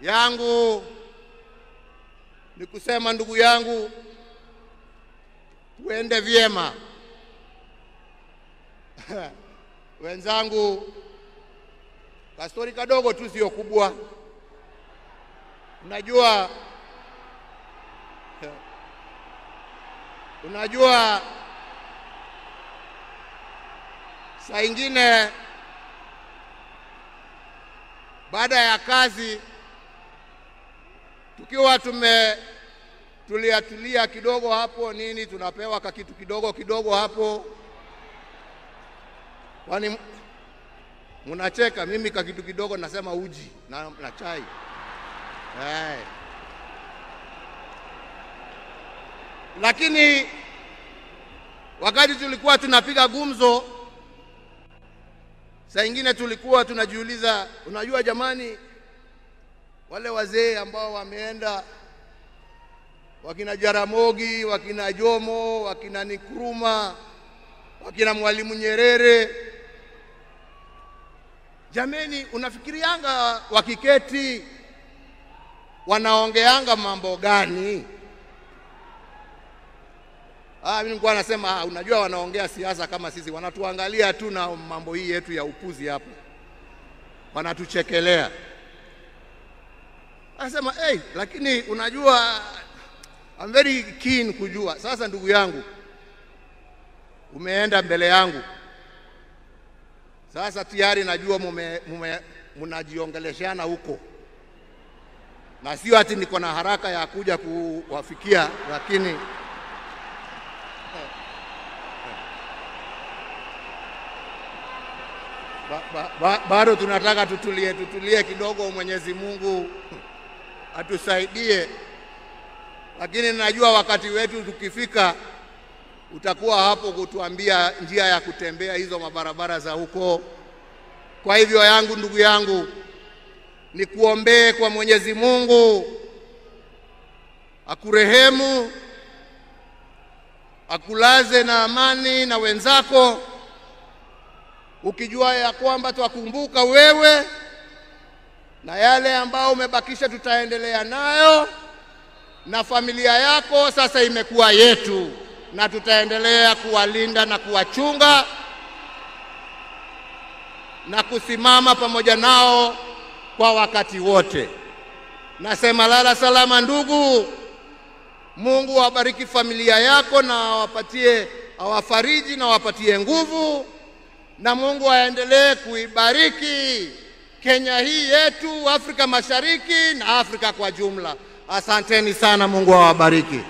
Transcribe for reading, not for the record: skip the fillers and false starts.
yangu ni kusema, ndugu yangu, tuende vyema. Wenzangu, kastori kadogo tu, sio kubwa. Unajua saa ingine baada ya kazi tukiwa tulia kidogo hapo nini, tunapewa kitu kidogo hapo. Kwani mnacheka? Mimi kitu kidogo nasema uji na chai. Lakini wakati tulikuwa tunapiga gumzo, saa ingine tulikuwa tunajiuliza, unajua jamani, wale wazee ambao wameenda, wakina Jaramogi, wakina Jomo, wakina Nkrumah, wakina Mwalimu Nyerere, jameni, unafikirianga wakiketi wanaongeanga mambo gani? Mimi nilikuwa nasema unajua, wanaongea siasa kama sisi, wanatuangalia tu na mambo hii yetu ya upuzi hapo, wanatuchekelea. Anasema lakini unajua, I'm very keen kujua. Sasa ndugu yangu, umeenda mbele yangu, sasa tayari najua mnajiongeleshana huko, na sio ati niko na haraka ya kuja kuwafikia, lakini bado tunataka tutulie kidogo. Mwenyezi Mungu atusaidie, lakini najua wakati wetu tukifika utakuwa hapo kutuambia njia ya kutembea hizo mabarabara za huko. Kwa hivyo ndugu yangu, nikuombee kwa Mwenyezi Mungu akurehemu, akulaze na amani na wenzako, ukijua ya kwamba twakumbuka wewe, na yale ambao umebakisha tutaendelea nayo, na familia yako sasa imekuwa yetu, na tutaendelea kuwalinda na kuwachunga na kusimama pamoja nao kwa wakati wote. Nasema lala salama ndugu. Mungu awabariki familia yako na awafariji na awapatie nguvu, na Mungu aendelee kuibariki Kenya hii yetu, Afrika Mashariki na Afrika kwa jumla. Asanteni sana, Mungu awabariki.